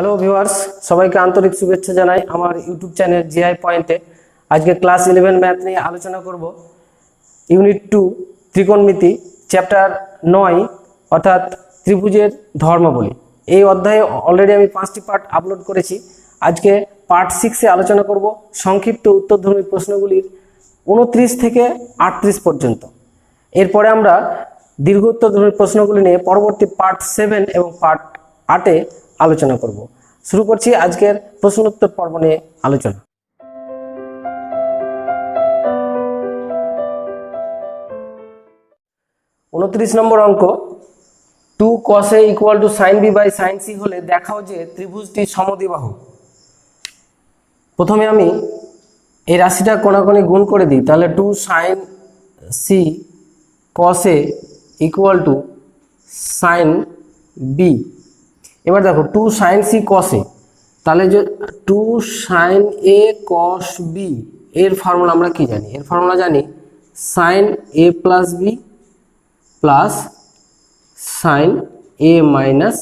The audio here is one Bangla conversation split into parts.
হ্যালো ভিউয়ার্স, সবাইকে আন্তরিক শুভেচ্ছা জানাই আমার ইউটিউব চ্যানেল জিআই পয়েন্টে। আজকে ক্লাস 11 ম্যাথ নিয়ে আলোচনা করব। ইউনিট 2 ত্রিকোণমিতি, চ্যাপ্টার 9 অর্থাৎ ত্রিভুজের ধর্মাবলী। এই অধ্যায়ে অলরেডি আমি 5টি পার্ট আপলোড করেছি। আজকে পার্ট 6-এ আলোচনা করব সংক্ষিপ্ত উত্তরধর্মী প্রশ্নগুলির 29 থেকে 38 পর্যন্ত। এরপরে আমরা দীর্ঘ উত্তরধর্মী প্রশ্নগুলি নিয়ে পরবর্তী পার্ট 7 এবং পার্ট 8-এ আলোচনা করব। শুরু করছি আজকের প্রশ্নোত্তর পর্ব নিয়ে আলোচনা। উনত্রিশ নম্বর অঙ্ক, 2 cos A = sin B by sin C হলে দেখাও যে ত্রিভুজটি সমদ্বিবাহু। প্রথমে আমি এই রাশিটা কোণাকোণি গুণ করে দিই, তাহলে 2 sin C cos A = sin B। এবার দেখো 2 sin C cos A, তাহলে যে 2 sin A cos B এর ফর্মুলা আমরা কি জানি? এর ফর্মুলা জানি sin A plus B plus sin A minus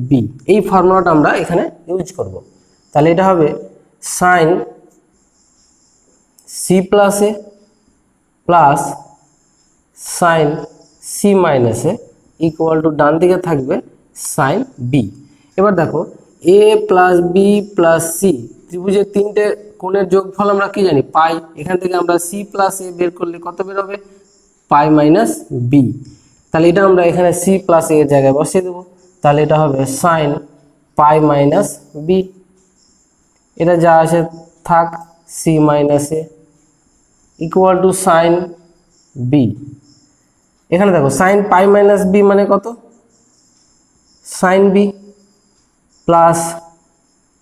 B। এই ফর্মুলাটা আমরা এখানে ইউজ করব। তাহলে এটা হবে sin C plus A plus sin C minus A equal to ডান দিকে থাকবে sin B। এবার দেখো A plus B plus C, ত্রিভুজের তিনটে কোণের যোগফল আমরা কি জানি? পাই। এখান থেকে আমরা C প্লাস A বের করলে কত বের হবে? পাই মাইনাস B। তাহলে এটা আমরা এখানে C প্লাস A এর জায়গায় বসিয়ে দেবো। তাহলে এটা হবে sin পাই মাইনাস B। এটা যা আছে থাক, C minus A equal two sin B। এখানে দেখো sin পাই মাইনাস B মানে কত? sin B plus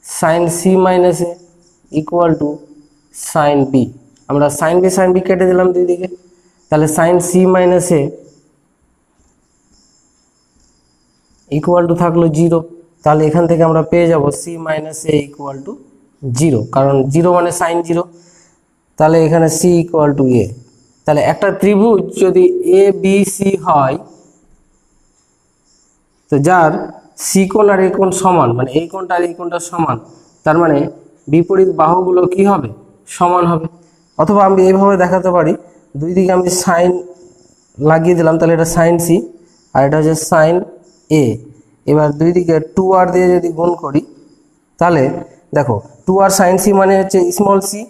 sin C minus A equal two sin B। আমরা sin B কেটে দিলাম দুই দিকে, তাহলে sin C minus A equal two থাকলো 0। তাহলে এখান থেকে আমরা পেয়ে যাব C minus A equal to 0, কারণ 0 মানে sin 0। তাহলে এখানে C ইকুয়াল টু A। তাহলে একটা ত্রিভুজ যদি এ বি সি হয়, তো যার সি কোণ আর এ কোণ সমান, মানে এই কোণটা আর এই কোণটা সমান, তার মানে বিপরীত বাহুগুলো কি হবে? সমান হবে। অথবা আমি এইভাবে দেখাতে পারি, দুই দিকে আমি সাইন লাগিয়ে দিলাম, তাহলে এটা সাইন সি আর এটা হচ্ছে সাইন এ। এবার দুই দিকে 2r দিয়ে যদি গুণ করি, তাহলে দেখো 2r সাইন সি মানে হচ্ছে স্মল সি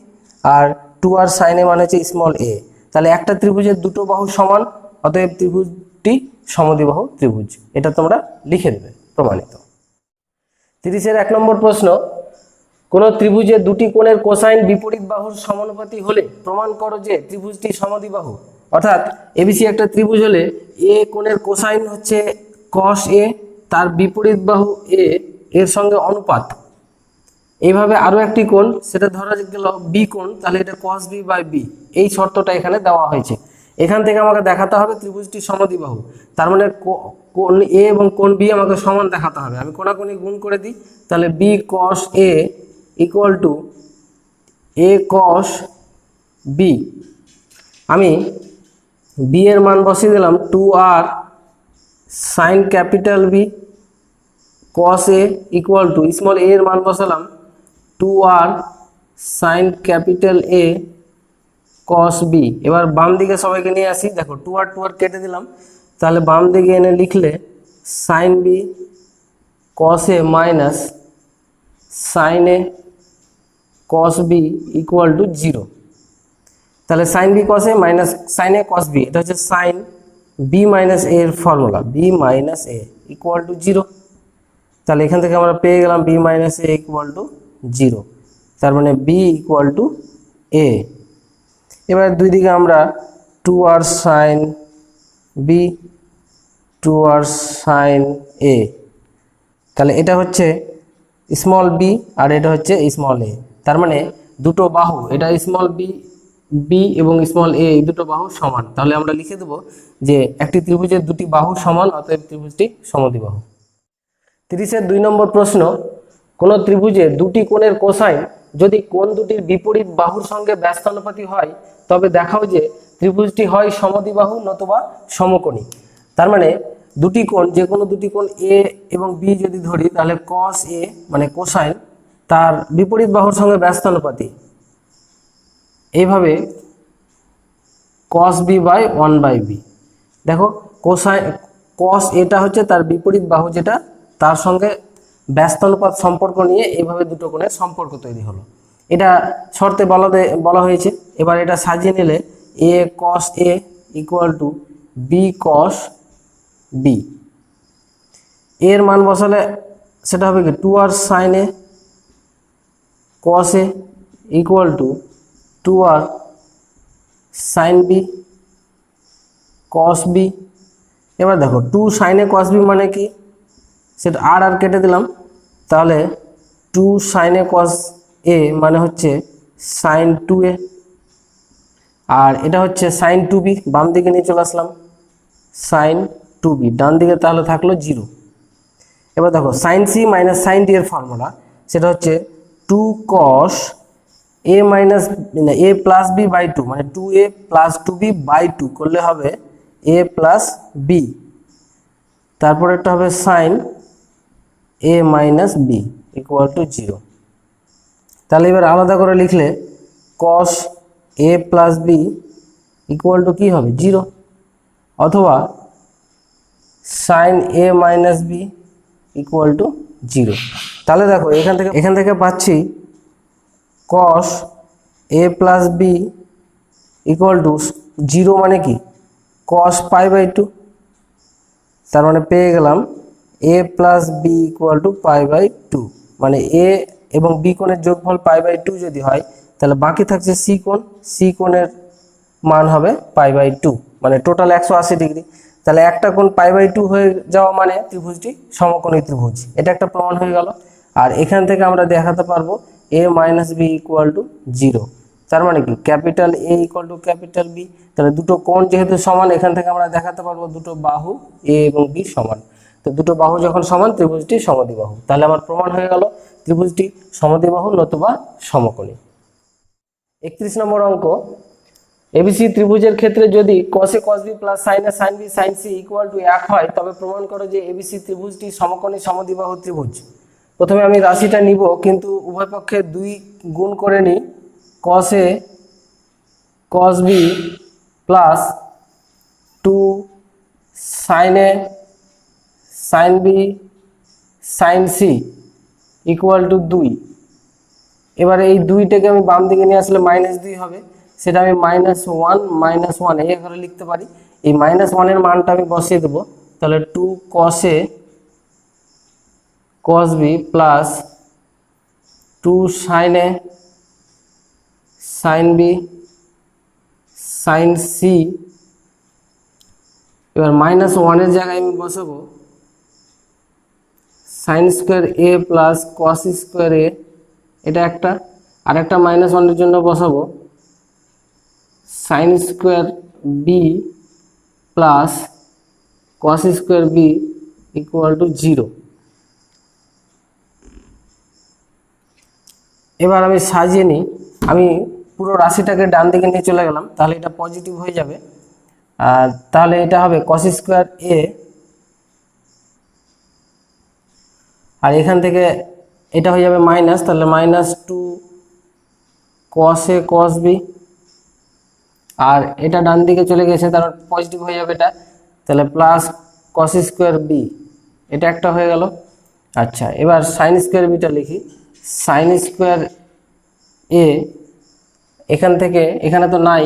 আর 2r সাইন এ মানে হচ্ছে স্মল এ। তাহলে একটা ত্রিভুজের দুটো বাহু সমান, অতএব ত্রিভুজটি সমদ্বিবাহু ত্রিভুজ। এটা তোমরা লিখে দেবে, প্রমাণিত। 30-এর 1 নম্বর প্রশ্ন, কোন ত্রিভুজের দুটি কোণের কোসাইন বিপরীত বাহুর সমানুপাতি হলে প্রমাণ করো যে ত্রিভুজটি সমদ্বিবাহু। অর্থাৎ এবিসি একটা ত্রিভুজ হলে এ কোণের কোসাইন হচ্ছে cos A, তার বিপরীত বাহু A এর সঙ্গে অনুপাত। এইভাবে আরো একটি কোণ, সেটা ধরা গেল বি কোণ, তাহলে এটা cos B বাই B। এই শর্তটা এখানে দেওয়া হয়েছে। এখান থেকে আমাকে দেখাতে হবে ত্রিভুজটি সমদ্বিবাহু। তার মানে কোণ A এবং কোণ B আমাকে সমান দেখাতে হবে। আমি কোণাকোণি গুণ করে দিই, তাহলে B cos A equal two A cos B। আমি B এর মান বসিয়ে দিলাম 2r sin capital B cos A equal two small a এর মান বসালাম 2r sin capital A cos B। এবার বাম দিকে সবাইকে নিয়ে আসি, দেখো 2r কেটে দিলাম, তাহলে বাম দিকে এনে লিখলে sin B cos A minus sin A cos B equal to 0। তাহলে sin B cos A minus sin A cos B, এটা হচ্ছে sin B মাইনাস A এর formula, B minus A equal to 0। তাহলে এখান থেকে আমরা পেয়ে গেলাম B minus A equal to 0, তার মানে B ইকুয়াল টু A। এবার দুই দিকে আমরা 2r sin B 2r sin A, তাহলে এটা হচ্ছে স্মল b আর এটা হচ্ছে স্মল a। তার মানে দুটো বাহু, এটা স্মল b এবং স্মল a, এই দুটো বাহু সমান। তাহলে আমরা লিখে দেব যে একটি ত্রিভুজের দুটি বাহু সমান, অতএব ত্রিভুজটি সমদ্বিবাহু। 30-এর 2 নম্বর প্রশ্ন, কোন ত্রিভুজের দুটি কোণের কোসাইন যদি কোণ দুটির বিপরীত বাহুর সঙ্গে ব্যস্তানুপাতি হয়, তবে দেখাও যে ত্রিভুজটি হয় সমদ্বিবাহু নতুবা সমকোণী। তার মানে দুটি কোণ, যে কোনো দুটি কোণ এ এবং বি যদি ধরি, তাহলে কস এ মানে কোসাইন তার বিপরীত বাহুর সঙ্গে ব্যস্তানুপাতি। এইভাবে কস বি বাই 1/b। দেখো কোসাইন কস এটা হচ্ছে তার বিপরীত বাহু, যেটা তার সঙ্গে ব্যস্তানুপাত সম্পর্ক নিয়ে এইভাবে দুটো কোণের সম্পর্ক তৈরি হলো। এটা শর্তে বলা হয়েছে। এবার এটা সাজিয়ে নিলে A cos A equal to B cos B. এর মান বসালে সেটা হবে কি 2r sine A cos A equal to 2r sine B cos B. এবার দেখো 2 সাইন এ কস বি মানে কি, সেটা আর কেটে দিলাম, তাহলে 2 সাইন এ কস এ মানে হচ্ছে সাইন 2a, আর এটা হচ্ছে সাইন 2b। বাম দিকে নিয়ে চলে আসলাম, সাইন 2b, ডান দিকে তাহলে থাকলো 0। এবার দেখো sine C minus sine D এর ফর্মুলা, সেটা হচ্ছে 2 cos a minus a plus B by 2, মানে 2a প্লাস 2b বাই 2 করলে হবে a প্লাস বি। তারপর একটা হবে sine a minus B equal to 0। তাহলে এবার আলাদা করে লিখলে cos a plus B equal to কী হবে 0, অথবা sine a minus B equal to 0। তাহলে দেখো এখান থেকে পাচ্ছি cos a plus B equal to 0 মানে কি cos পাই বাই 2। তার মানে পেয়ে গেলাম a plus B equal to pi by 2, মানে a এবং বি কোণের যোগফল পাই বাই 2 যদি হয়, তাহলে বাকি থাকছে সি কোণ, সি কোণের মান হবে পাই বাই 2, মানে টোটাল 180 ডিগ্রি। তাহলে একটা কোণ পাই বাই 2 হয়ে যাওয়া মানে ত্রিভুজটি সমকোণী ত্রিভুজ, এটা একটা প্রমাণ হয়ে গেল। আর এখান থেকে আমরা দেখাতে পারবো a minus B equal to 0, তার মানে কি capital A equal to capital B. তাহলে দুটো কোণ যেহেতু সমান, এখান থেকে আমরা দেখাতে পারবো দুটো বাহু এ এবং বি সমান। তো দুটো বাহু যখন সমান, ত্রিভুজটি সমদ্বিবাহু। তাহলে আমার প্রমাণ হয়ে গেল ত্রিভুজটি সমদ্বিবাহু নতুবা সমকোণী। 31 নম্বর অঙ্ক, এবিসি ত্রিভুজের ক্ষেত্রে যদি cos A cos B plus sine A sine B sine C equal to 1 হয়, তবে প্রমাণ করো যে এবিসি ত্রিভুজটি সমকোণী সমদ্বিবাহু ত্রিভুজ। প্রথমে আমি রাশিটা নিব, কিন্তু উভয় পক্ষে 2 গুণ করে নিই। কসে cos B plus 2 sine A sine B sine C equal to 2। এবারে এই 2টাকে আমি বাম দিকে নিয়ে আসলে -2 হবে, সেটা আমি -1 এই ঘরে লিখতে পারি। এই -1 এর মানটা আমি বসিয়ে দেবো, তাহলে 2 কসে cos B plus 2 sine A sine B sine C. এবার -1 এর জায়গায় আমি বসাবো sine square A plus cos square A, এটা একটা। আর একটা -1 এর জন্য বসাবো sine square B plus cos square B equal to 0। এবার আমি সাজিয়ে নিই, আমি পুরো রাশিটাকে ডান দিকে নিয়ে চলে গেলাম, তাহলে এটা পজিটিভ হয়ে যাবে। আর তাহলে এটা হবে কস স্কোয়ার এ, আর এখান থেকে এটা হয়ে যাবে মাইনাস, তাহলে -2 কস এ কস বি, আর এটা ডান দিকে চলে গেছে, তার পজিটিভ হয়ে যাবে এটা, তাহলে প্লাস কস স্কোয়ার বি, এটা একটা হয়ে গেল। আচ্ছা, এবার সাইন স্কোয়ার বিটা লিখি। সাইন স্কোয়ার এ, এখান থেকে এখানে তো নাই,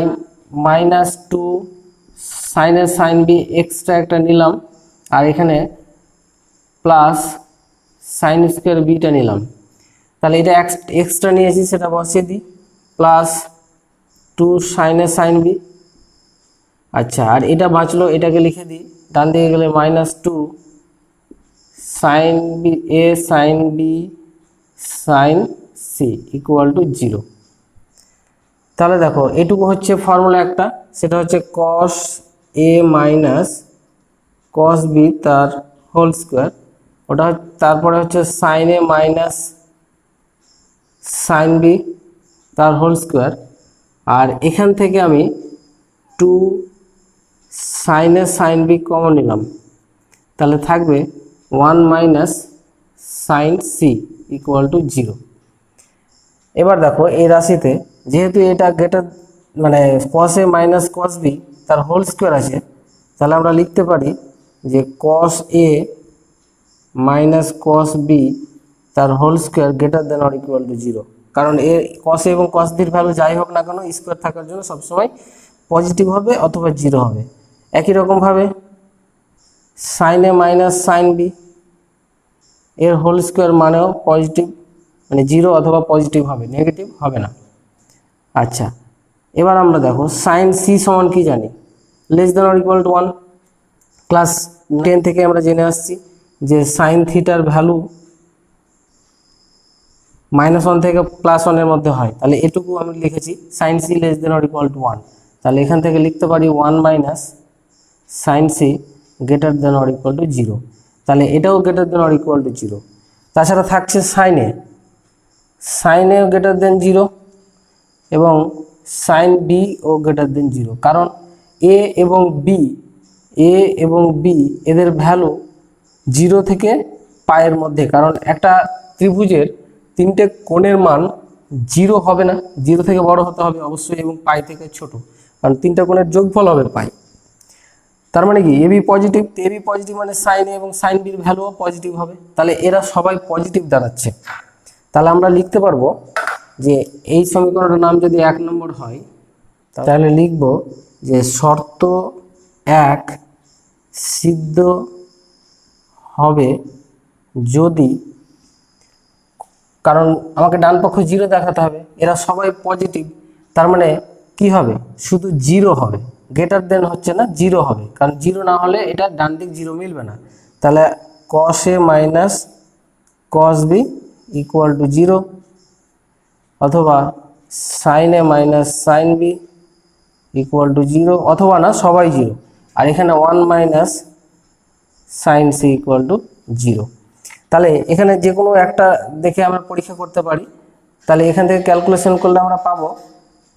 -2 সাইনে সাইন বি এক্সট্রা একটা নিলাম, আর এখানে প্লাস সাইন স্কোয়ার বিটা নিলাম। তাহলে এটা এক্সট্রা নিয়েছি, সেটা বসিয়ে দিই, প্লাস 2 সাইনে সাইন বি। আচ্ছা, আর এটা বাঁচলো, এটাকে লিখে দিই, ডান দিকে গেলে -2 sine B A sine B sine C equal to 0। তাহলে দেখো এটুকু হচ্ছে ফর্মুলা একটা, সেটা হচ্ছে cos A minus cos B তার হোল স্কোয়ার, ওটা তারপরে হচ্ছে sine A minus sine B তার হোল স্কোয়ার, আর এখান থেকে আমি 2 সাইনে সাইন বি কমন নিলাম, তাহলে থাকবে 1 minus sine C equal to 0। এবার দেখো এই রাশিতে যেহেতু এটা গ্রেটার মানে cos A minus cos B তার হোল স্কোয়ার আছে, তাহলে আমরা লিখতে পারি যে cos A minus cos B তার whole square greater than or equal to 0। কারণ এ কস এ এবং কস বির ভ্যালু যাই হোক না কেন স্কোয়ার থাকার জন্য সবসময় পজিটিভ হবে অথবা 0 হবে। একই রকমভাবে sign A minus sine B এর হোল স্কোয়ার মানেও পজিটিভ, মানে 0 অথবা পজিটিভ হবে, নেগেটিভ হবে না। আচ্ছা, এবার আমরা দেখো সাইন সি সমান কি জানি, less than or equal to 1। Class 10 থেকে আমরা জেনে আসছি যে সাইন থিটার ভ্যালু -1 থেকে +1 এর মধ্যে হয়। তাহলে এটুকু আমি লিখেছি sine C less than or equal to 1। তাহলে এখান থেকে লিখতে পারি 1 minus sine C greater than or equal to 0। তাহলে এটাও greater than or equal to 0। তাছাড়া থাকছে সাইনে গ্রেটার দেন 0 এবং সাইন বি ও গ্রেটার দেন 0। কারণ এ এবং বি এদের ভ্যালু 0 থেকে পায়ের মধ্যে, কারণ একটা ত্রিভুজের তিনটে কোণের মান 0 হবে না, 0 থেকে বড় হতে হবে অবশ্যই এবং পাই থেকে ছোট, কারণ তিনটা কোণের যোগফল হবে পাই। তার মানে কি এবি পজিটিভ, এবি পজিটিভ মানে সাইন এ এবং সাইন বির ভ্যালুও পজিটিভ হবে। তাহলে এরা সবাই পজিটিভ দাঁড়াচ্ছে। তাহলে আমরা লিখতে পারবো যে এই সমীকরণের নাম যদি 1 নম্বর হয় তাহলে লিখব যে শর্ত 1 সিদ্ধ হবে যদি, কারণ আমাকে ডান পক্ষ 0 দেখাতে হবে, এরা সবাই পজিটিভ, তার মানে কি হবে শুধু 0 হবে, গ্রেটার দেন হচ্ছে না 0 হবে, কারণ 0 না হলে এটা ডান দিক 0 মিলবে না। তাহলে cos a minus cos b equal to 0 অথবা sin a minus sin b equal to 0 অথবা না সবাই 0, আর এখানে 1 minus sin c equal to 0। তাহলে এখানে যে কোনো একটা দেখে আমরা পরীক্ষা করতে পারি। তাহলে এখান থেকে ক্যালকুলেশন করলে আমরা পাবো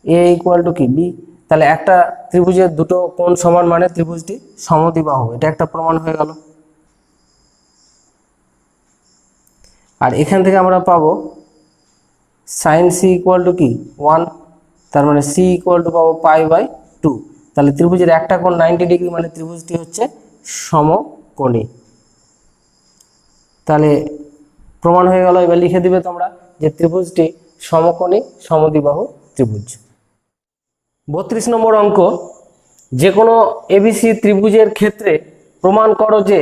a ইকুয়াল টু কি b। তাহলে একটা ত্রিভুজের দুটো কোণ সমান মানে ত্রিভুজটি সমদ্বিবাহু, এটা একটা প্রমাণ হয়ে গেল। আর এখান থেকে আমরা পাবো sin c ইকুয়াল টু কি 1, তার মানে c ইকুয়াল টু পাবো π/2। তাহলে ত্রিভুজের একটা কোণ 90 ডিগ্রি মানে ত্রিভুজটি হচ্ছে সমকোণী। তাহলে প্রমাণ হয়ে গেল। এবার লিখে দিবে তোমরা যে ত্রিভুজটি সমকোণী সমদ্বিবাহু ত্রিভুজ। 32 নম্বর অঙ্ক, যে কোনো এবিসি ত্রিভুজের ক্ষেত্রে প্রমাণ করো যে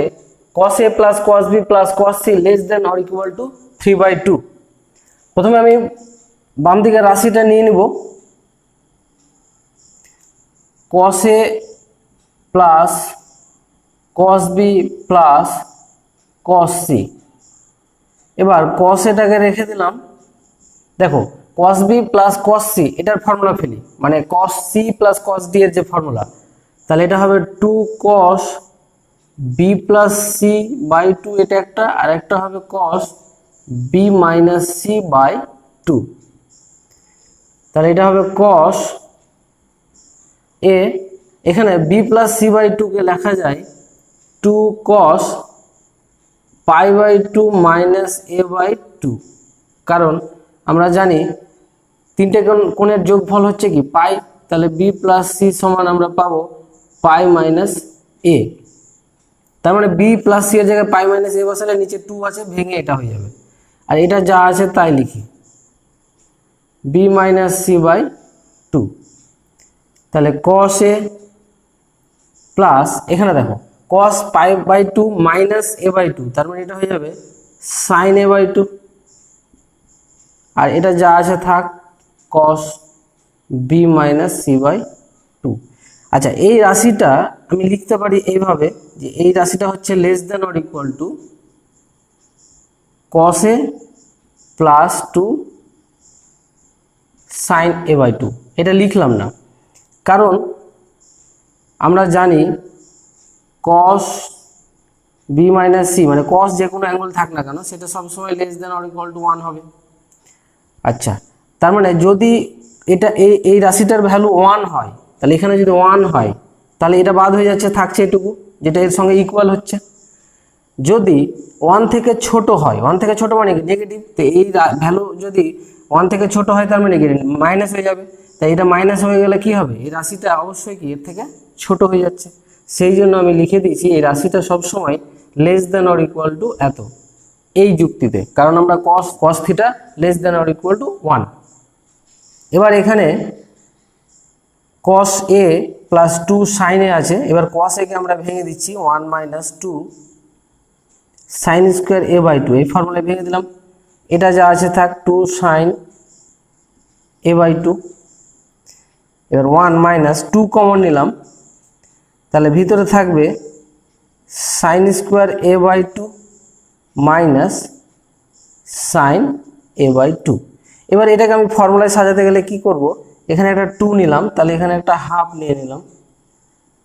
cos a plus cos b plus cos c less than or equal to 3/2। প্রথমে আমি বাম দিকের রাশিটা নিয়ে নিব, cos a plus cos b plus cos c। এবার cos এটাকে রেখে দিলাম। দেখো cos b plus cos c এটার ফর্মুলা ফেলি, মানে cos c plus cos d এর যে ফর্মুলা, তাহলে এটা হবে 2 cos b plus c by 2, এটা একটা, আর একটা হবে cos b minus c by 2। তাহলে এটা হবে cos a, এখানে b প্লাস c বাই 2 কে লেখা যায় 2 cos π/2 মাইনাস a বাই 2, কারণ আমরা জানি তিনটে কোণের যোগফল হচ্ছে কি পাই। তাহলে b প্লাস c সমান আমরা পাবো পাই মাইনাস a। তার মানে b প্লাস c এর জায়গায় পাই মাইনাস a বসালে নিচে 2 আছে, ভেঙে এটা হয়ে যাবে, আর এটা যা আছে তাই লিখি b মাইনাস c বাই 2। তাহলে cos a প্লাস, এখানে দেখো cos π/2 মাইনাস a বাই 2, তার মানে এটা হয়ে যাবে sin a বাই 2, আর এটা যা আছে থাক cos b minus c by 2। আচ্ছা, এই রাশিটা আমি লিখতে পারি এইভাবে যে এই রাশিটা হচ্ছে less than or equal to cos a plus 2 sin a by 2। এটা লিখলাম না, কারণ আমরা জানি cos b মাইনাস c মানে cos যে কোনো অ্যাঙ্গেল থাক না কেন সেটা সবসময় less than or equal to 1 হবে। আচ্ছা, তার মানে যদি এটা এই রাশিটার ভ্যালু 1 হয়, তাহলে এখানে যদি 1 হয় তাহলে এটা বাদ হয়ে যাচ্ছে, থাকছে এটুকু যেটা এর সঙ্গে ইকুয়াল হচ্ছে। যদি 1 থেকে ছোট হয়, 1 থেকে ছোট মানে নেগেটিভ, তো এই ভ্যালু যদি 1 থেকে ছোট হয় তার মানে নেগেটিভ মাইনাস হয়ে যাবে। তাই এটা মাইনাস হয়ে গেলে কি হবে, এই রাশিটা অবশ্যই কি এর থেকে ছোট হয়ে যাচ্ছে। সেই জন্য আমি লিখে দিয়েছি এই রাশিটা সবসময় less than or equal two এত, এই যুক্তিতে, কারণ আমরা cos theta less than or equal to 1। এবার এখানে cos a plus 2 sin a আছে। এবার cos a কে আমরা ভেঙে দিচ্ছি 1 minus 2 sin square a by 2, এই ফর্মুলায় ভেঙে দিলাম। এটা যা আছে থাক 2 sin a বাই 2। এবার 1 মাইনাস 2 কমন নিলাম, তাহলে ভিতরে থাকবে sin square a by 2 minus sin a by 2। এবার এটাকে আমি ফর্মুলায় সাজাতে গেলে কি করব, এখানে একটা 2 নিলাম, তাহলে এখানে একটা হাফ নিয়ে নিলাম,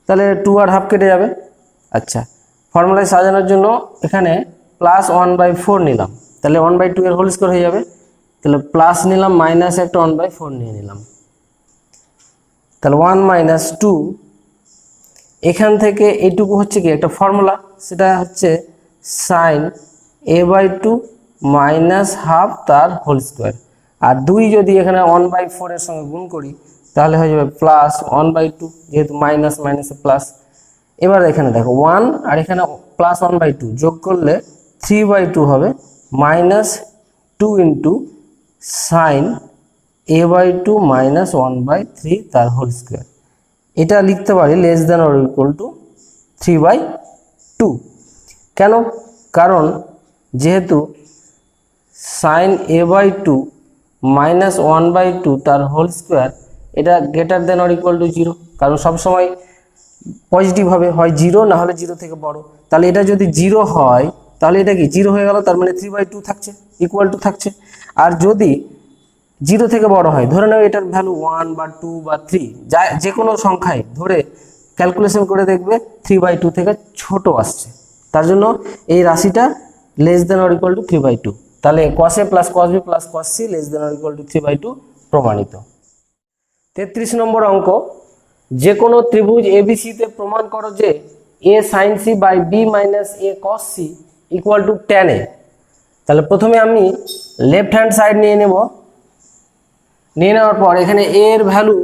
তাহলে 2 আর হাফ কেটে যাবে। আচ্ছা, ফর্মুলায় সাজানোর জন্য এখানে প্লাস 1/4 নিলাম, তাহলে 1/2 এর হোল স্কোয়ার হয়ে যাবে। তাহলে প্লাস নিলাম, মাইনাস একটা 1/4 নিয়ে নিলাম, তাহলে 1 মাইনাস 2। এখান থেকে এইটুকু হচ্ছে কি একটা ফর্মুলা, সেটা হচ্ছে sine a by 2 minus half তার হোল স্কোয়ার। আর 2 যদি এখানে 1/4 এর সঙ্গে গুণ করি তাহলে হয়ে যাবে প্লাস 1/2, যেহেতু মাইনাস মাইনাসে প্লাস। এবার এখানে দেখো 1 আর এখানে প্লাস 1/2 যোগ করলে 3/2 হবে, minus 2 into sine a by 2 minus 1/3 তার হোল স্কোয়ার। এটা লিখতে পারি less than or equal to 3/2। কেন? কারণ যেহেতু সাইন a বাই 2 মাইনাস 1/2 তার হোল স্কোয়ার এটা greater than or equal to 0, কারণ সবসময় পজিটিভ হবে, হয় 0 না হলে 0 থেকে বড়। তাহলে এটা যদি 0 হয় তাহলে এটা কি 0 হয়ে গেল, তার মানে 3/2 থাকছে, ইকুয়াল টু থাকছে। আর যদি 0 থেকে বড় হয়, ধরে নাও এটার ভ্যালু 1 বা 2 বা 3, যে কোনো সংখ্যায় ধরে ক্যালকুলেশন করে দেখবে 3/2 থেকে ছোট আসছে, তার জন্য এই রাশিটা less than or equal to 3/2। তাহলে cos a plus cos b plus cos c less than or equal to 3/2 প্রমাণিত। 33 নম্বর অঙ্ক, যে কোনো ত্রিভুজ ABC তে প্রমাণ করো যে a sin c by b minus a cos c equal to tan a। তাহলে প্রথমে আমি লেফট হ্যান্ড সাইড নিয়ে নেব, নিয়ে নেওয়ার পর এখানে a এর value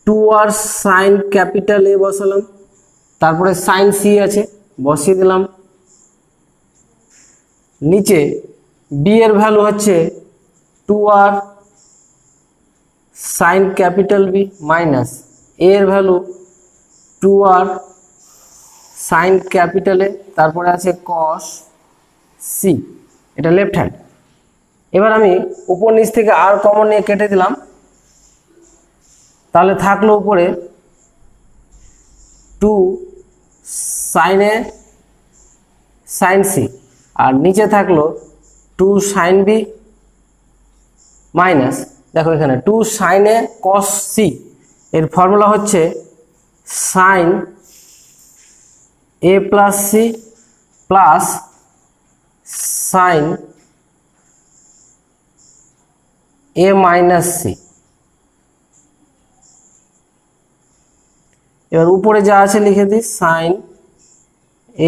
2r sin capital A বসালাম, তারপরে sin c আছে বসিয়ে দিলাম, নিচে b এর ভ্যালু হচ্ছে 2r sin capital B minus a এর value 2r sin capital A, তারপরে আছে cos c, এটা লেফট হ্যান্ড। এবার আমি উপর নিচ থেকে আর কমন নিয়ে কেটে দিলাম, তাহলে থাকলো উপরে 2 sin A sin c, আর নিচে থাকলো 2 sin B মাইনাস, দেখো এখানে 2 sin A cos c, এর ফর্মুলা হচ্ছে sin A plus c plus sin A minus c। এবার উপরে যা আছে লিখে দিই sin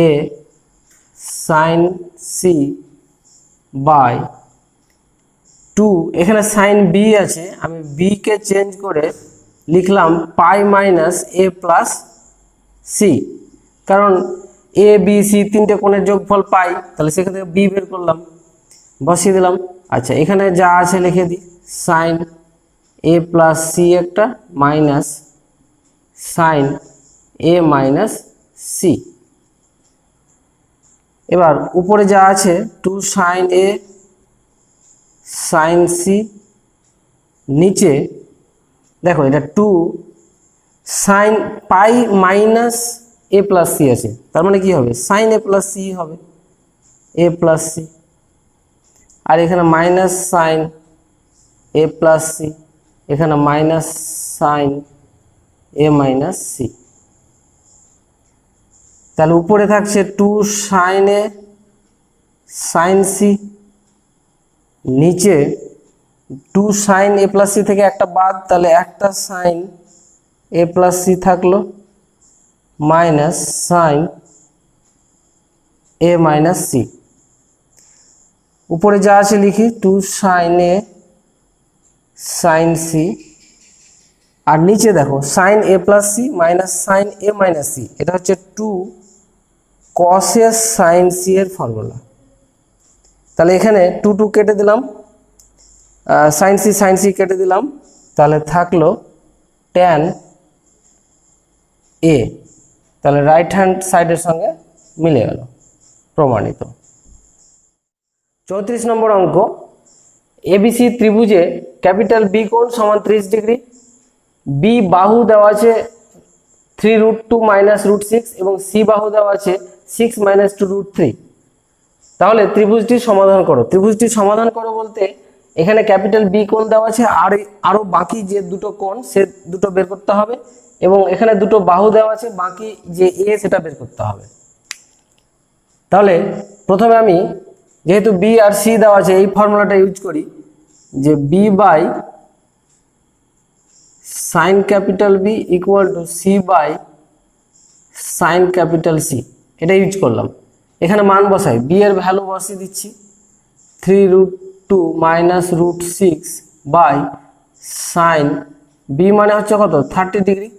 A sin c by 2, এখানে sin b আছে, আমি b কে চেঞ্জ করে লিখলাম পাই মাইনাস a প্লাস c, কারণ a b c তিনটে কোণের যোগফল পাই, তাহলে সেখান থেকে b বের করলাম, বসিয়ে দিলাম। আচ্ছা, এখানে যা আছে লিখে দিই sin a প্লাস c একটা minus sin a minus c। এবার উপরে যা আছে 2 sin a sin c, নিচে দেখো এটা 2 sin pi minus a plus c আছে, তার মানে কি হবে sin a প্লাস c হবে, a প্লাস c, আর এখানে minus sin a plus c, এখানে minus sin a minus c। তাহলে উপরে থাকছে 2 sin a sin c, নিচে 2 sin a প্লাস c থেকে একটা বাদ, তাহলে একটা sin a প্লাস c থাকলো মাইনাস sin এ মাইনাস সি। উপরে যা আছে লিখি, 2 sin a sin c, আর নিচে দেখো sin a plus C minus sin a minus C, এটা হচ্ছে 2 cos a sin c এর ফর্মুলা। তাহলে এখানে 2 2 কেটে দিলাম, sin c কেটে দিলাম, তাহলে থাকলো tan a, তাহলে রাইট হ্যান্ড সাইডের সঙ্গে মিলে গেল, প্রমাণিত। 34 নম্বর অঙ্ক, এবিসি ত্রিভুজে ক্যাপিটাল বি কোণ সমান 30 ডিগ্রি, বি বাহু দেওয়া আছে 3√2 মাইনাস √6 এবং সি বাহু দেওয়া আছে 6 মাইনাস 2√3। তাহলে ত্রিভুজটির সমাধান করো। ত্রিভুজটির সমাধান করো বলতে এখানে ক্যাপিটাল বি কোণ দেওয়া আছে, আর আরো বাকি যে দুটো কোণ সে দুটো বের করতে হবে, এবং এখানে দুটো বাহু দেওয়া আছে, বাকি যে এ সেটা বের করতে হবে। তাহলে প্রথমে আমি যেহেতু বি আর সি দেওয়া আছে এই ফর্মুলাটা ইউজ করি, যে B by sine capital B equal to C by sine capital C, এটা ইউজ করলাম। এখানে মান বসাই, বি এর ভ্যালু বসিয়ে দিচ্ছি 3√2 মাইনাস √6 বাই সাইন বি মানে হচ্ছে কত 30 ডিগ্রি,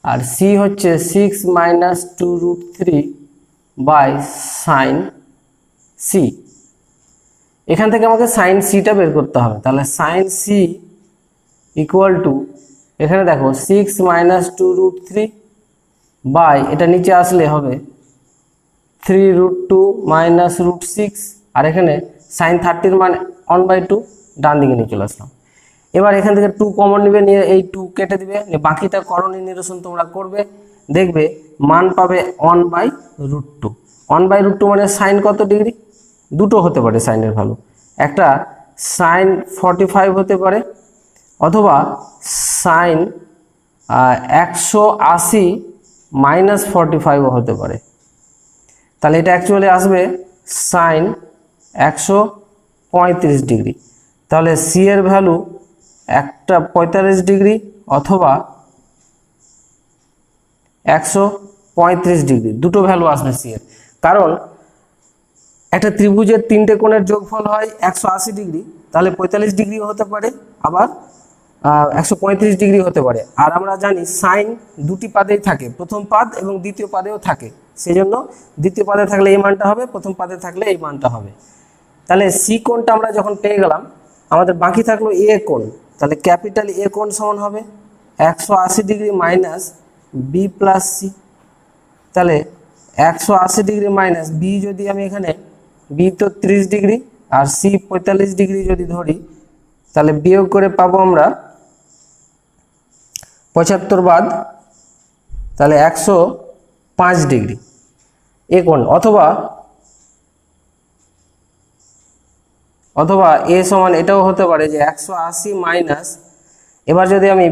আর সি হচ্ছে 6 মাইনাস 2√3 বাই সাইন সি। এখান থেকে আমাকে সাইন সিটা বের করতে হবে। তাহলে সাইন সি ইকুয়াল টু, এখানে দেখো 6 মাইনাস 2√3 বাই, এটা নিচে আসলে হবে 3√2 মাইনাস √6, আর এখানে সাইন 30 মানে 1/2, ডান দিকে নিয়ে চলে আসলাম। এবার এখান থেকে 2 কমন নেবে, নিয়ে এই 2 কেটে দিবে, বাকিটা করণীয় নিরসন তোমরা করবে, দেখবে মান পাবে 1/√2। 1/√2 মানে সাইন কত ডিগ্রি, দুটো হতে পারে সাইনের ভ্যালু, একটা সাইন 45 হতে পারে, অথবা সাইন 180 মাইনাস 45ও হতে পারে। তাহলে এটা অ্যাকচুয়ালি আসবে সাইন 135 ডিগ্রি। তাহলে সি এর ভ্যালু একটা 45 ডিগ্রি অথবা 135 ডিগ্রি, দুটো ভ্যালু আসবে সি এর। কারণ একটা ত্রিভুজের তিনটে কোণের যোগফল হয় 180 ডিগ্রি, তাহলে 45 ডিগ্রিও হতে পারে, আবার 135 ডিগ্রি হতে পারে। আর আমরা জানি সাইন দুটি পাদেই থাকে, প্রথম পাদ এবং দ্বিতীয় পাদেও থাকে, সেই জন্য দ্বিতীয় পাদে থাকলে এই মানটা হবে, প্রথম পাদে থাকলে এই মানটা হবে। তাহলে সি কোণটা আমরা যখন পেয়ে গেলাম, আমাদের বাকি থাকলো এ কোণ। তাহলে ক্যাপিটাল এ কোণ সমান হবে 180 degree minus B plus C. তাহলে 180 ডিগ্রি মাইনাস বি, যদি আমি এখানে বি তো 30 ডিগ্রি আর সি 45 ডিগ্রি যদি ধরি, তাহলে বিয়োগ করে পাবো আমরা 75 বাদ, তাহলে 105 ডিগ্রি এ কোণ। অথবা এ সমান এটাও হতে পারে যে 180 মাইনাস, এবার যদি আমি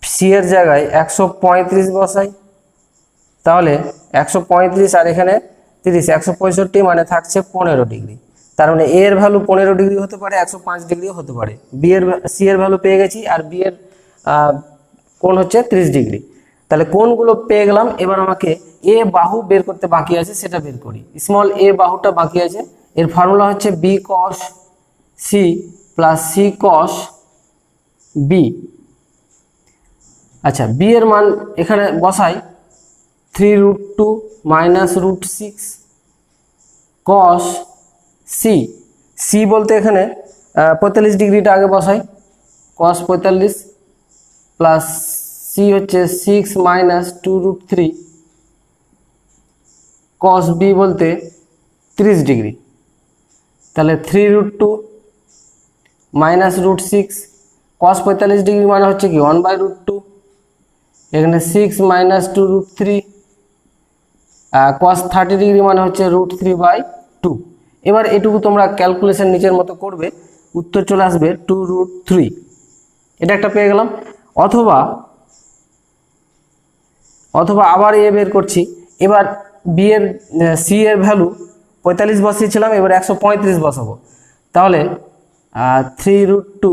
সি এর জায়গায় 135 বসাই, তাহলে 135 আর এখানে 30, 165 মানে থাকছে 15 ডিগ্রি। তার মানে এ এর ভ্যালু 15 ডিগ্রি হতে পারে, 105 ডিগ্রিও হতে পারে। সি এর ভ্যালু পেয়ে গেছি, আর বি এর কোণ হচ্ছে 30 ডিগ্রি। তাহলে কোণগুলো পেয়ে গেলাম। এবার আমাকে এ বাহু বের করতে বাকি আছে, সেটা বের করি। স্মল এ বাহুটা বাকি আছে, এর ফর্মুলা হচ্ছে B cos C plus C cos B. আচ্ছা, বি এর মান এখানে বসাই 3√2 মাইনাস √6 কস সি। সি বলতে এখানে 45 ডিগ্রিটা আগে বসাই, কস 45 প্লাস সি হচ্ছে 6 মাইনাস 2√3 কস বি বলতে 30 ডিগ্রি। তাহলে 3√2 মাইনাস √6, কস 45 ডিগ্রি মানে হচ্ছে কি 1/√2, এখানে 6 মাইনাস 2√3, কস 30 ডিগ্রি মানে হচ্ছে √3/2। এবার এটুকু তোমরা ক্যালকুলেশন নিচের মতো করবে, উত্তর চলে আসবে 2√3। এটা একটা পেয়ে গেলাম। অথবা আবার এ বের করছি। এবার বি এর সি এর ভ্যালু 45 বসিয়েছিলাম, এবার 135 বসাবো। তাহলে 3√2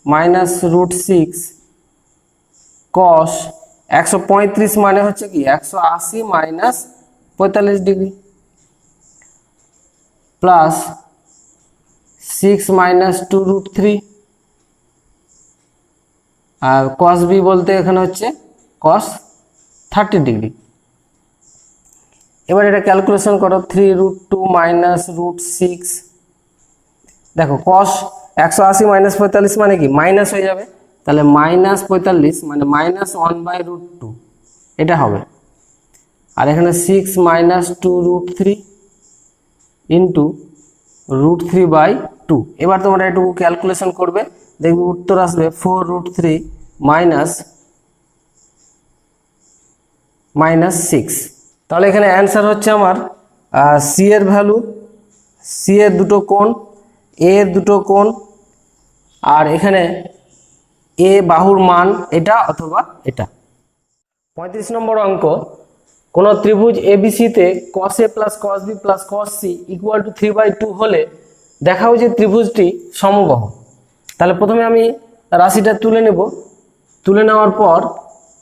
মাইনাস √6 কস 135 মানে হচ্ছে কি 180 মাইনাস 45 ডিগ্রি প্লাস 6 মাইনাস 2√3 আর cos b বলতে এখানে হচ্ছে cos 30 ডিগ্রি। এবার এটা ক্যালকুলেশন করো 3√2 মাইনাস √6। দেখো cos 180 মাইনাস 45 মানে কি মাইনাস হয়ে যাবে, তাহলে মাইনাস 45 মানে মাইনাস 1/√2 এটা হবে। আর এখানে 6 মাইনাস 2√3 ইন্টু √3/2। এবার তোমরা একটু ক্যালকুলেশন করবে, দেখবে উত্তর আসবে 4√3 মাইনাস 6। তাহলে এখানে অ্যান্সার হচ্ছে আমার সি এর ভ্যালু, সি এর দুটো কোণ, এ এর দুটো কোণ, আর এখানে এ বাহুর মান এটা অথবা এটা। 35 নম্বর অঙ্ক, কোন ত্রিভুজ এবিসিতে cos a plus cos b plus cos c equal to 3/2 হলে দেখাও যে ত্রিভুজটি সমবাহু। তাহলে প্রথমে আমি রাশিটা তুলে নেব, তুলে নেওয়ার পর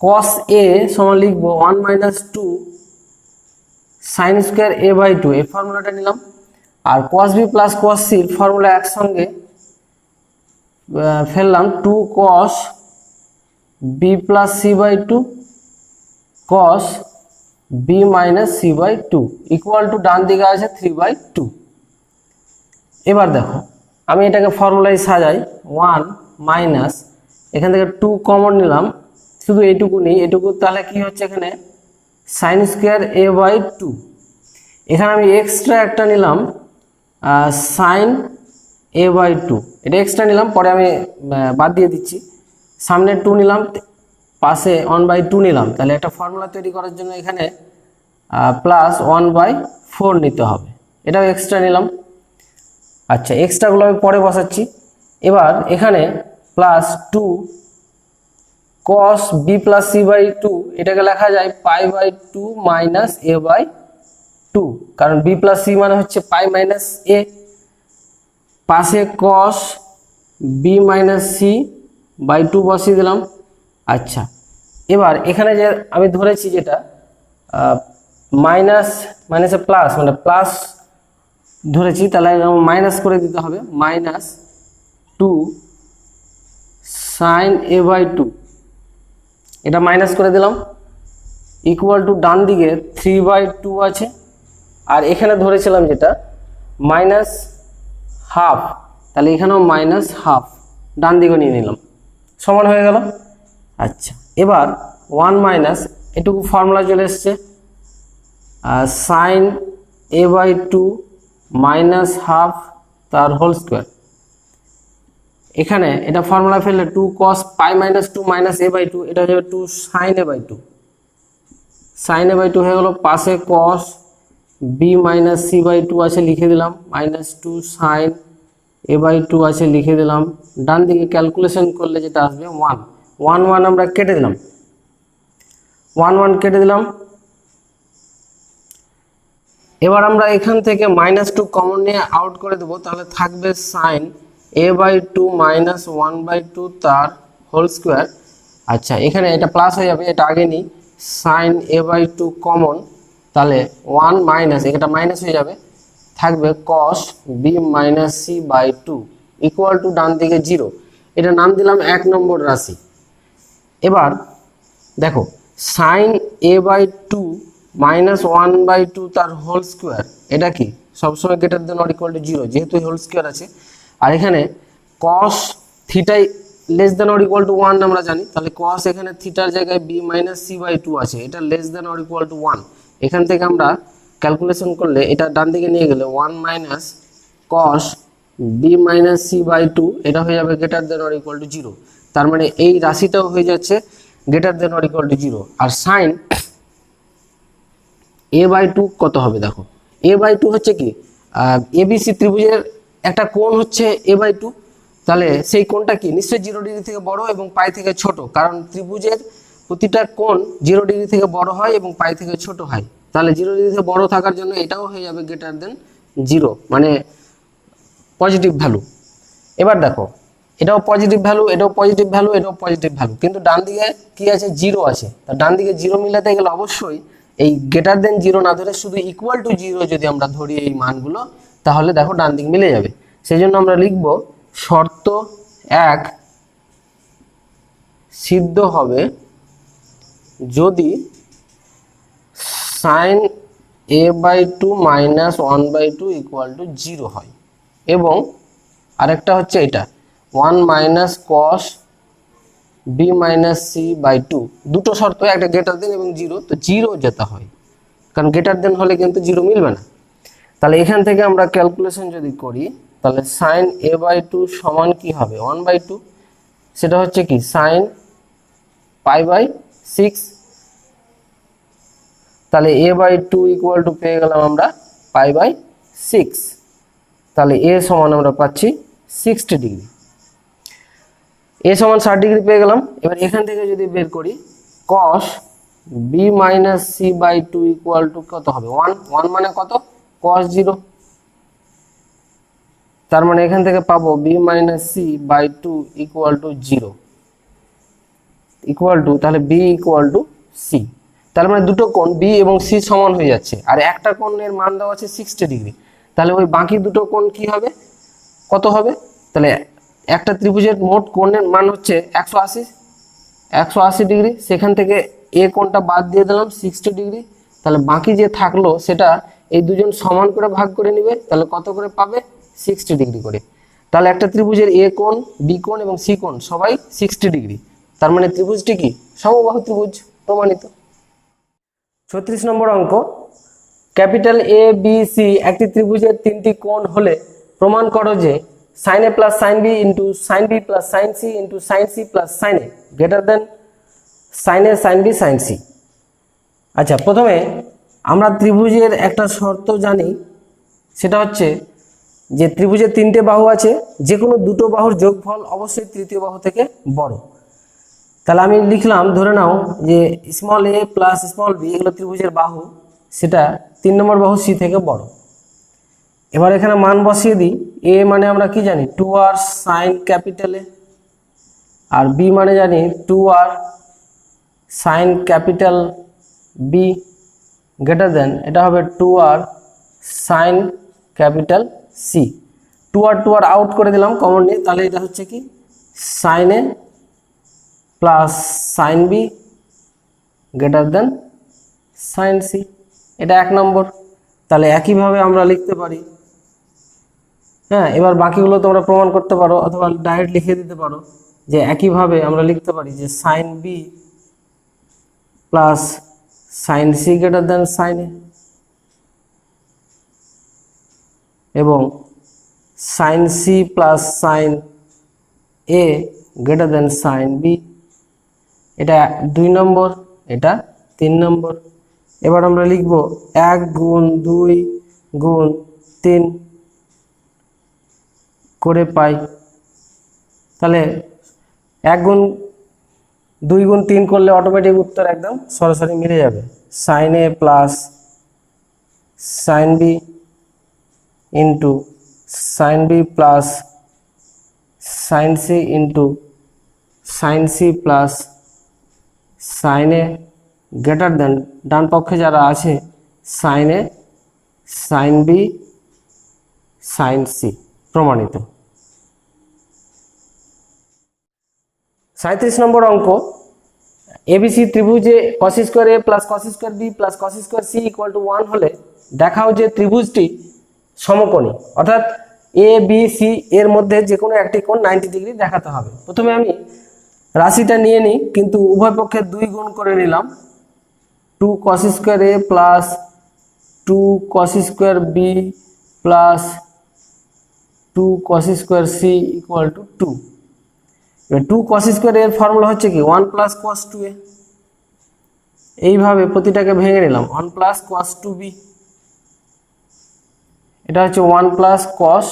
cos a সমান লিখব 1 মাইনাস 2 সাইন স্কোয়ার a/2, এই ফর্মুলাটা নিলাম। আর cos b plus cos c এর ফর্মুলা একসঙ্গে ফেললাম, 2 cos b plus c/2 cos b minus c/2 equal to ডান দিকে আছে 3/2। এবার দেখো আমি এটাকে ফর্মুলায় সাজাই, 1 মাইনাস এখান থেকে 2 কমন নিলাম, শুধু এইটুকু নিই, এটুকু তাহলে কি হচ্ছে এখানে সাইন স্কোয়ার a/2। এখানে আমি এক্সট্রা একটা নিলাম সাইন a/2, এটা এক্সট্রা নিলাম, পরে আমি বাদ দিয়ে দিচ্ছি। সামনে 2 নিলাম, পাশে 1/2 নিলাম, তাহলে একটা ফর্মুলা তৈরি করার জন্য এখানে প্লাস 1/4 নিতে হবে, এটাও এক্সট্রা নিলাম। আচ্ছা, এক্সট্রাগুলো আমি পরে বসাচ্ছি। এবার এখানে plus 2 cos b plus c/2, এটাকে লেখা যায় π/2 মাইনাস a/2, কারণ b প্লাস c মানে হচ্ছে পাই মাইনাস a। পাশে cos b মাইনাস c/2 বসিয়ে দিলাম। আচ্ছা, এবার এখানে যে আমি ধরেছি যেটা মাইনাস মাইনাসে প্লাস, মানে প্লাস ধরেছি, তাহলে মাইনাস করে দিতে হবে, মাইনাস 2 সাইন a/2, এটা মাইনাস করে দিলাম, ইকুয়াল টু ডান দিকে 3/2 আছে। আর এখানে ধরেছিলাম যেটা মাইনাস হাফ, তাহলে এখানেও মাইনাস হাফ, ডান দিকে নিয়ে নিলাম, সমান হয়ে গেল। আচ্ছা, এবার 1 মাইনাস এটুকু ফর্মুলা চলে এসছে, সাইন a/2 মাইনাস হাফ তার হোল স্কোয়ার। এখানে এটা ফর্মুলা ফেললে 2 cos pi minus 2 minus a/2, এটা হয়ে যাবে 2 সাইন a/2, সাইন a/2 হয়ে গেল। পাশে cos b মাইনাস c/2 আছে, লিখে দিলাম, মাইনাস 2 সাইন a/2 আছে, লিখে দিলাম। ডান দিকে ক্যালকুলেশন করলে যেটা আসবে 1 1 1 আমরা কেটে দিলাম, 1 1 কেটে দিলাম। এবার আমরা এখান থেকে -2 কমন নিয়ে আউট করে দেবো, তাহলে থাকবে সাইন a/2 মাইনাস 1/2 তার হোল স্কোয়ার। আচ্ছা, এখানে এটা প্লাস হয়ে যাবে, এটা আগে নিই, সাইন a/2 কমন, তাহলে 1 মাইনাস এটা মাইনাস হয়ে যাবে, থাকবে cos b minus c/2 equal to ডান দিকে 0। এটা নাম দিলাম 1 নম্বর রাশি। এবার দেখো সাইন a/2 মাইনাস 1/2 তার হোল স্কোয়ার, এটা কি সবসময় greater than or equal to 0, যেহেতু হোল স্কোয়ার আছে। আর এখানে cos theta less than or equal to 1 আমরা জানি, তাহলে cos এখানে থিটার জায়গায় b মাইনাস c/2 আছে, এটা less than or equal to 1। এখান থেকে আমরা ক্যালকুলেশন করলে এটা ডান দিকে নিয়ে গেলে 1 minus cos b minus c/2, এটা হয়ে যাবে greater than or equal to 0। তার মানে এই রাশিটাও হয়ে যাচ্ছে greater than or equal to 0। আর সাইন a/2 কত হবে, দেখো a/2 হচ্ছে কি এবিসি ত্রিভুজের একটা কোণ হচ্ছে a/2, তাহলে সেই কোণটা কি নিশ্চয়ই 0 ডিগ্রি থেকে বড় এবং পাই থেকে ছোট, কারণ ত্রিভুজের প্রতিটা কোণ 0 ডিগ্রি থেকে বড় হয় এবং পাই থেকে ছোট হয়। তাহলে 0 ডিগ্রি থেকে বড় থাকার জন্য এটাও হয়ে যাবে গ্রেটার দেন 0, মানে পজিটিভ ভ্যালু। এবার দেখো এটাও পজিটিভ ভ্যালু, এটাও পজিটিভ ভ্যালু, এটাও পজিটিভ ভ্যালু, কিন্তু ডান দিকে কি আছে 0 আছে, তা ডান দিকে 0 মিলাতে গেলে অবশ্যই এই গ্রেটার দেন জিরো না ধরে শুধু ইকুয়াল টু জিরো যদি আমরা ধরি এই মানগুলো, তাহলে দেখো ডান দিক মিলে যাবে। সেই জন্য আমরা লিখব শর্ত 1 সিদ্ধ হবে যদি sin a/2 minus 1/2 equal to 0 হয়, এবং আরেকটা হচ্ছে এটা 1 minus cos b minus c/2। দুটো শর্ত, একটা গ্রেটার দেন এবং জিরো, তো জিরো যেতে হয়, কারণ গ্রেটার দেন হলে কিন্তু জিরো মিলবে না। তাহলে এখান থেকে আমরা ক্যালকুলেশন যদি করি, তাহলে sin a/2 সমান কি হবে 1/2, সেটা হচ্ছে কি sin π/6। তাহলে a/2 ইকুয়াল টু পেয়ে গেলাম আমরা π/6। তাহলে a সমান আমরা পাচ্ছি 60 ডিগ্রি, a সমান 60 ডিগ্রি পেয়ে গেলাম। এবার এখান থেকে যদি বের করি cos b minus c/2 equal two কত হবে 1, 1 মানে কত cos 0, তার মানে এখান থেকে পাবো b minus c/2 equal to 0 equal to, তাহলে b ইকুয়াল টু c। তার মানে দুটো কোণ b এবং c সমান হয়ে যাচ্ছে, আর একটা কোণের মান দেওয়া আছে 60 ডিগ্রি। তাহলে ওই বাকি দুটো কোণ কি হবে, কত হবে? তাহলে একটা ত্রিভুজের মোট কোণের মান হচ্ছে 180 ডিগ্রি, সেখান থেকে এ কোণটা বাদ দিয়ে দিলাম 60 ডিগ্রি। তাহলে বাকি যে থাকলো সেটা এই দুজন সমান করে ভাগ করে নেবে, তাহলে কত করে পাবে 60 ডিগ্রি করে। তাহলে একটা ত্রিভুজের এ কোণ, বি কোণ এবং সি কোণ সবাই 60 ডিগ্রি, তার মানে ত্রিভুজটি কি সমবাহু ত্রিভুজ, প্রমাণিত। 36 নম্বর অঙ্ক, ক্যাপিটাল এ বি সি একটি ত্রিভুজের তিনটি কোণ হলে প্রমাণ করো যে sin a plus sin b into sin b plus sin c into sin c plus sin a greater then sin a sin b sin c। আচ্ছা, প্রথমে আমরা ত্রিভুজের একটা শর্ত জানি, সেটা হচ্ছে যে ত্রিভুজের তিনটে বাহু আছে, যে কোনো দুটো বাহুর যোগফল অবশ্যই তৃতীয় বাহু থেকে বড়। তাহলে আমি লিখলাম, ধরে নাও যে small a plus small b এগুলো ত্রিভুজের বাহু, সেটা 3 নম্বর বাহু c থেকে বড়। এবার এখানে মান বসিয়ে দিই, a মানে আমরা কি জানি 2r sin ক্যাপিটাল A, আর b মানে জানি 2r sin capital B greater than, এটা হবে 2r sin capital C। 2r out করে দিলাম কমন নিয়ে, তাহলে এটা হচ্ছে কি sin A plus sin B greater then sin C, এটা 1 নম্বর। তাহলে একইভাবে আমরা লিখতে পারি, হ্যাঁ। এবার বাকিগুলো তোমরা প্রমাণ করতে পারো অথবা ডাইরেক্ট লিখে দিতে পারো, যে একইভাবে আমরা লিখতে পারি যে sin B plus sin C greater than sin A, এবং sin C plus sin A greater then sin B, এটা 2 নম্বর, এটা 3 নম্বর। এবার আমরা লিখব 1 গুণ 2 গুণ 3 করে পাই। তাহলে 1 গুণ 2 গুণ 3 করলে অটোমেটিক উত্তর একদম সরাসরি মিলে যাবে, sin A plus sin B into sin B plus sin C into sin C plus sin A greater than, ডান পক্ষে যারা আছে sin A sin B sin C, প্রমাণিত। 37 নম্বর অঙ্ক, এবিসি ত্রিভুজে cos square a plus cos square b plus cos square c equal to 1 হলে দেখাও যে ত্রিভুজটি সমকোণী, অর্থাৎ এ বি সি এর মধ্যে যে কোনো একটি কোণ 90 ডিগ্রি দেখাতে হবে। প্রথমে আমি রাশিটা নিয়ে নিই, কিন্তু উভয় পক্ষে 2 গুণ করে নিলাম, 2 cos square a plus 2 cos square b plus 2 cos square c equal to 2। এবার 2 cos স্কয়ার এর ফর্মুলা হচ্ছে কি 1 প্লাস cos 2a, এইভাবে প্রতিটাকে ভেঙে নিলাম 1 প্লাস cos 2b, এটা হচ্ছে 1 plus cos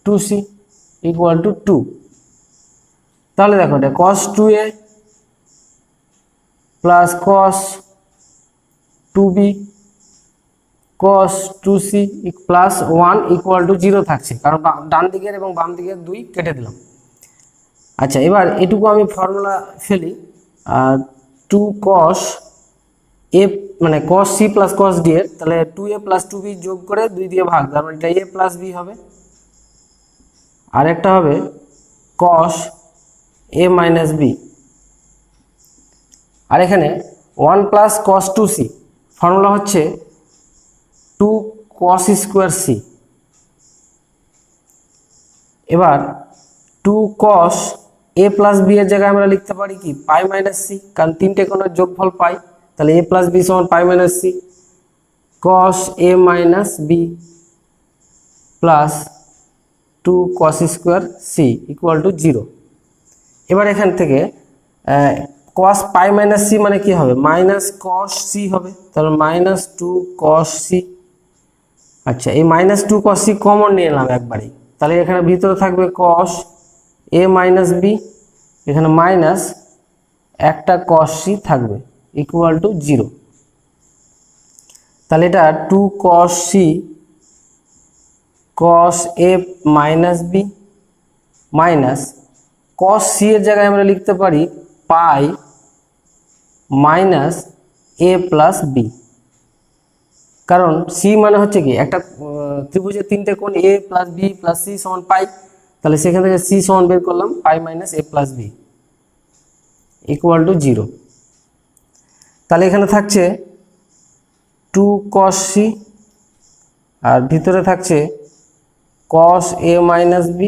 2c equal to 2। তাহলে দেখো এটা cos 2a plus cos 2b cos 2c plus 1 equal to 0 থাকছে, কারণ ডান দিকের এবং বাম দিকের 2 কেটে দিলাম। আচ্ছা, এবার এটুকু আমি ফর্মুলা ফেলি, 2 cos এ মানে cos c plus cos d এর, তাহলে 2a প্লাস 2b যোগ করে 2 দিয়ে ভাগ, তার মানে এটা a প্লাস b হবে। আর একটা হবে cos a মাইনাস b। আর এখানে 1 প্লাস cos 2c, ফর্মুলা হচ্ছে 2 cos স্কোয়ার c। এবার 2 cos a প্লাস b এর জায়গায় আমরা লিখতে পারি কি পাই মাইনাস c, কারণ তিনটে কোণের যোগফল পাই, তাহলে a প্লাস b সমান pi minus c। cos a minus b plus 2 cos square c equal to 0। এবার এখান থেকে cos পাই মাইনাস c মানে কি হবে, মাইনাস cos c হবে, তাহলে মাইনাস 2 cos c। আচ্ছা, এই মাইনাস 2 cos c কমন নিয়ে এলাম একবারই, তাহলে এখানে ভিতরে থাকবে cos a মাইনাস b, এখানে মাইনাস একটা cos c থাকবে ইকুয়াল টু 0। তাহলে এটা 2 cos c cos a minus b minus cos c এর জায়গায় আমরা লিখতে পারি পাই মাইনাস a প্লাস b, কারণ c মানে হচ্ছে কি একটা ত্রিভুজের তিনটে কোণ a plus b plus c সমান পাই, তাহলে সেখান থেকে c সমান বের করলাম pi minus a plus b equal to 0। তাহলে এখানে থাকছে 2 cos c আর ভিতরে থাকছে cos a মাইনাস b,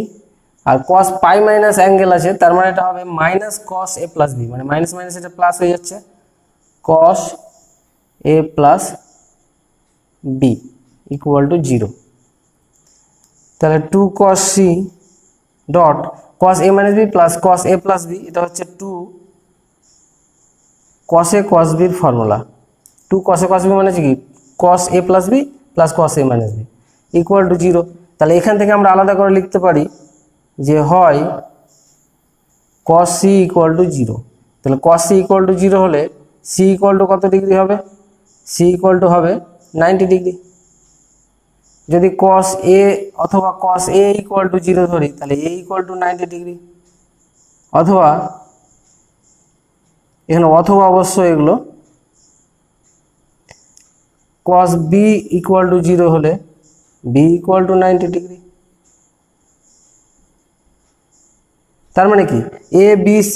আর cos পাই মাইনাস অ্যাঙ্গেল আছে, তার মানে এটা হবে minus cos a plus b, মানে মাইনাস মাইনাস এটা প্লাস হয়ে যাচ্ছে cos a plus b equal to 0। তাহলে 2 cos c dot cos a minus b plus cos a plus b, এটা হচ্ছে 2 cos a cos b এর formula. 2 cos a cos b মানে কি cos a plus b plus cos a minus b equal to 0। তাহলে এখান থেকে আমরা আলাদা করে লিখতে পারি যে হয় cos c ইকুয়াল টু 0। তাহলে cos c ইকুয়াল টু 0 হলে c ইকুয়াল টু কত ডিগ্রি হবে, c ইকুয়াল টু হবে 90 ডিগ্রি। যদি cos a অথবা cos a ইকুয়াল টু 0 ধরি, তাহলে a ইকুয়াল টু 90 ডিগ্রি, অথবা এখানে অথবা অবশ্যই এগুলো cos b ইকুয়াল টু 0 হলে b ইকুয়াল টু 90 ডিগ্রি। তার মানে কি a b c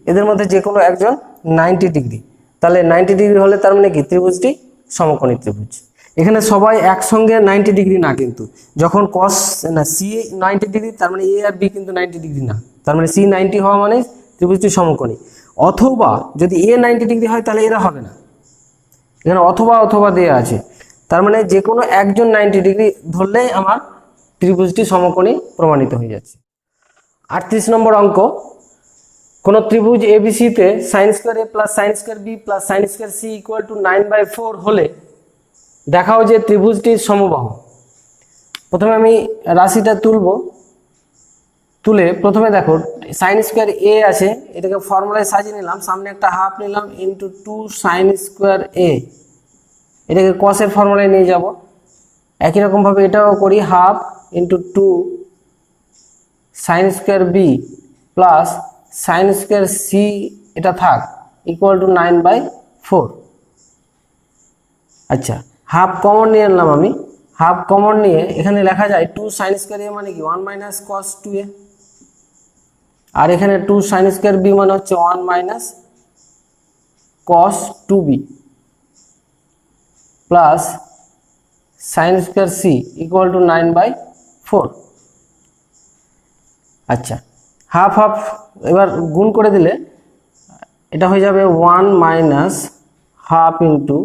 এদের মধ্যে যে কোনো একজন 90 ডিগ্রি, তাহলে 90 ডিগ্রি হলে তার মানে কি ত্রিভুজটি সমকোণী ত্রিভুজ। এখানে সবাই একসঙ্গে 90 ডিগ্রি না, কিন্তু যখন cos না c 90 ডিগ্রি, তার মানে a আর b কিন্তু 90 ডিগ্রি না, তার মানে c 90 হওয়া মানে ত্রিভুজটি সমকোণী। অথবা যদি a 90 ডিগ্রি হয় তাহলে এরা হবে না, এখানে অথবা অথবা দেয়া আছে, তার মানে যে কোনো একজন 90 ডিগ্রি ধরলেই আমার ত্রিভুজটি সমকোণী প্রমাণিত হয়ে যাচ্ছে। 38 নম্বর অঙ্ক, কোন ত্রিভুজ ABC তে sin square a plus sin square b plus sin square c equal to 9/4 হলে দেখাও যে ত্রিভুজটি সমবাহু। প্রথমে আমি রাশিটা তুলে প্রথমে দেখো sin স্কয়ার a আছে, এটাকে ফর্মুলায় সাজিয়ে নিলাম, সামনে একটা হাফ নিলাম ইনটু 2 sin স্কয়ার a, এটাকে cos এর ফর্মুলায় নিয়ে যাব। একই রকম ভাবে এটাও করি, half into 2 sin square b plus sin square c, এটা থাক ইকুয়াল টু 9/4। আচ্ছা, হাফ কমন নিয়ে নিলাম আমি, হাফ কমন নিয়ে এখানে লেখা যায় 2 sin স্কয়ার a মানে কি 1 মাইনাস cos 2a, আর এখানে 2 sin স্কয়ার b মানে হচ্ছে 1 minus cos 2b plus sin square c equal to 9/4। আচ্ছা, হাফ হাফ এবার গুণ করে দিলে এটা হয়ে যাবে 1 minus half into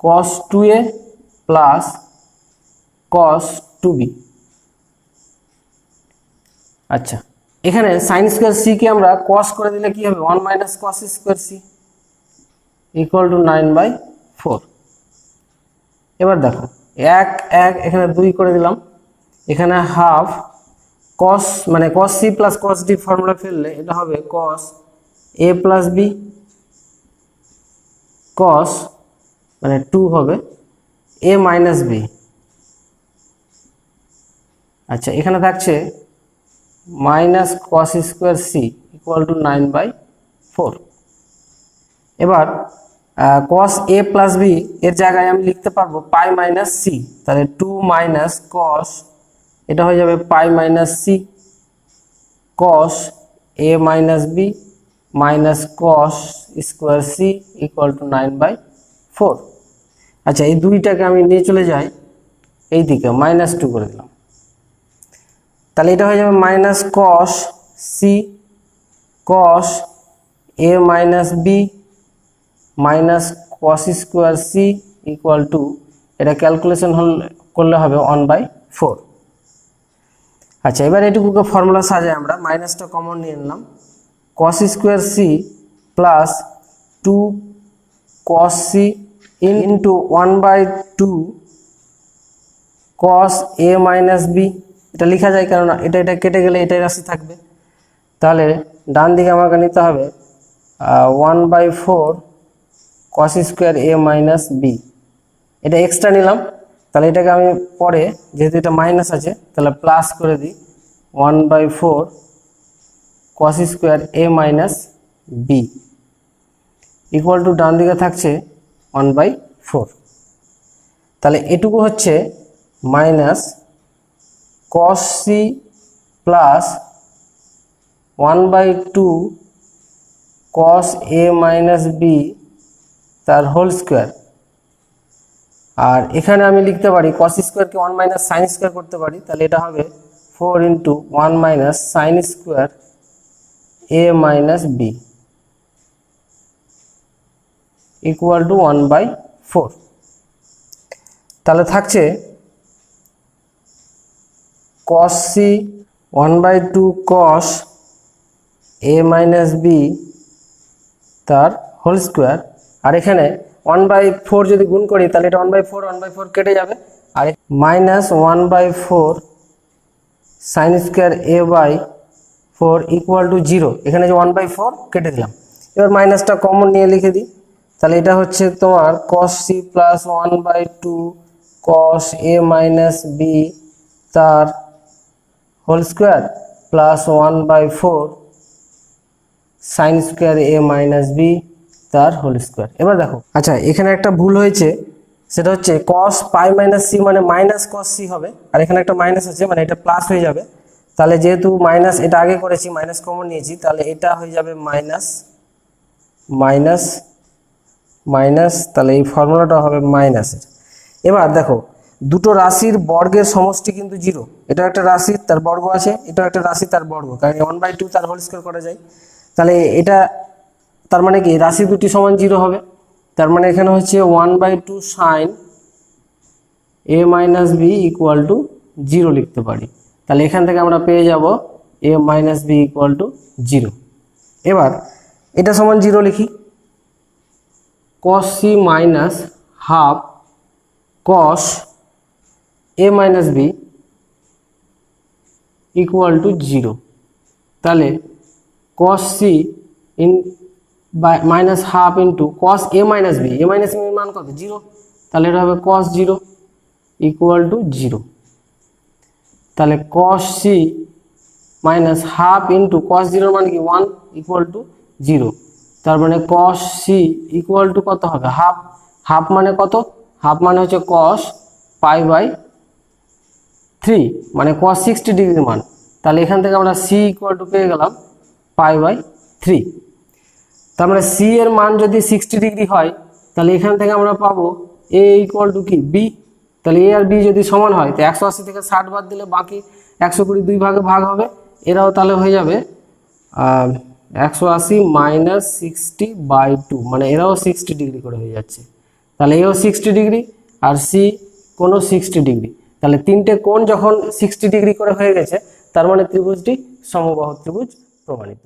cos 2a plus cos 2b। আচ্ছা, এখানে sin স্কয়ার c কে আমরা cos করে দিলে কি হবে, 1 minus cos square c equal to 9/4। এবার দেখো 1 1 এখানে 2 করে দিলাম, এখানে হাফ cos মানে cos c plus cos d formula ফেললে এটা হবে cos a plus b, cos মানে 2 হবে a মাইনাস b। আচ্ছা, এখানে থাকছে minus cos square c equal to 9/4। এবার কস এ প্লাস বি এর জায়গায় আমি লিখতে পারবো পাই মাইনাস সি, তাহলে 2 মাইনাস কস, এটা হয়ে যাবে pi minus C cos A minus B minus cos square C equal to 9/4। আচ্ছা, এই দুইটাকে আমি নিয়ে চলে যাই এই দিকে, -2 করে দিলাম, তাহলে এটা হয়ে যাবে minus cos C cos A minus B minus cos square C equal to, এটা ক্যালকুলেশন করলে হবে 1/4। আচ্ছা, এবার এটুকুকে ফর্মুলা সাজাই আমরা, মাইনাসটা কমন নিয়ে নিলাম, cos square C plus 2 cos C into 1/2 cos A minus B, এটা লেখা যায় কেননা এটা কেটে গেলে এটাই রাশি থাকবে, তাহলে ডান দিকে আমাকে নিতে হবে 1/4 cos square A minus B, এটা এক্সট্রা নিলাম, তাহলে এটাকে আমি পরে যেহেতু এটা মাইনাস আছে তাহলে প্লাস করে দিই 1/4 cos square A minus B equal to ডান দিকে থাকছে 1/4। তাহলে এটুকু হচ্ছে minus cos C plus 1/2 cos A minus B তার হোল স্কোয়ার, আর এখানে আমি লিখতে পারি কস স্কোয়ারকে 1 মাইনাস সাইন স্কোয়ার করতে পারি, তাহলে এটা হবে 4 into 1 minus sine square A minus B equal to 1/4। তাহলে থাকছে cos C 1/2 cos A minus B তার হোল স্কোয়ার, আর এখানে 1/4 যদি গুণ করি তাহলে এটা 1/4 কেটে যাবে, আর minus 1/4 sine square A by 4 equal to 0, এখানে যে 1/4 কেটে দিলাম, এবার মাইনাসটা কমন নিয়ে লিখে দিই, তাহলে এটা হচ্ছে তোমার cos C plus 1/2 cos A minus B তার whole square plus 1/4 sine square A minus B তার হোল স্কোয়ার। এবার দেখো, আচ্ছা এখানে একটা ভুল হয়েছে, সেটা হচ্ছে কস পাই মাইনাস সি মানে মাইনাস কস সি হবে, আর এখানে একটা মাইনাস আছে মানে এটা প্লাস হয়ে যাবে, তাহলে যেহেতু মাইনাস এটা আগে করেছি মাইনাস কমন নিয়েছি, তাহলে এটা হয়ে যাবে মাইনাস মাইনাস মাইনাস, তাহলে এই ফর্মুলাটা হবে মাইনাসের। এবার দেখো, দুটো রাশির বর্গের সমষ্টি কিন্তু 0, এটা একটা রাশি তার বর্গ আছে, এটা একটা রাশি তার বর্গ, কারণ 1/2 তার হোল স্কোয়ার করা যায়, তাহলে এটা তার মানে কি রাশি দুটি সমান 0 হবে, তার মানে এখানে হচ্ছে 1/2 sine A minus B equal to 0 লিখতে পারি, তাহলে এখান থেকে আমরা পেয়ে যাব A minus B equal to 0। এবার এটা সমান 0 লিখি, cos C minus half cos A minus B equal to 0, তাহলে cos C in minus half into cos A minus B, A minus B মান কত 0, তাহলে এটা হবে কস 0 ইকুয়াল টু 0, তাহলে cos C minus half into cos 0 মানে কি 1 ইকুয়াল টু 0, তার মানে কস সি ইকুয়াল টু কত হবে হাফ, হাফ মানে কত, হাফ মানে হচ্ছে কস পাই বাই 3 মানে কস 60 ডিগ্রি মান, তাহলে এখান থেকে আমরা সি ইকুয়াল টু পেয়ে গেলাম পাই বাই 3, তার মানে সি এর মান যদি 60 ডিগ্রি হয় তাহলে এখান থেকে আমরা পাবো এ ইকুয়াল টু কি বি, তাহলে এ আর বি যদি সমান হয় তো 180 থেকে 60 বাদ দিলে বাকি 120 দুই ভাগে ভাগ হবে, এরাও তাহলে হয়ে যাবে 180 মাইনাস 60/2 মানে এরাও 60 ডিগ্রি করে হয়ে যাচ্ছে, তাহলে এও 60 ডিগ্রি আর সি কোনো 60 ডিগ্রি, তাহলে তিনটে কোণ যখন 60 ডিগ্রি করে হয়ে গেছে তার মানে ত্রিভুজটি সমবাহু ত্রিভুজ প্রমাণিত।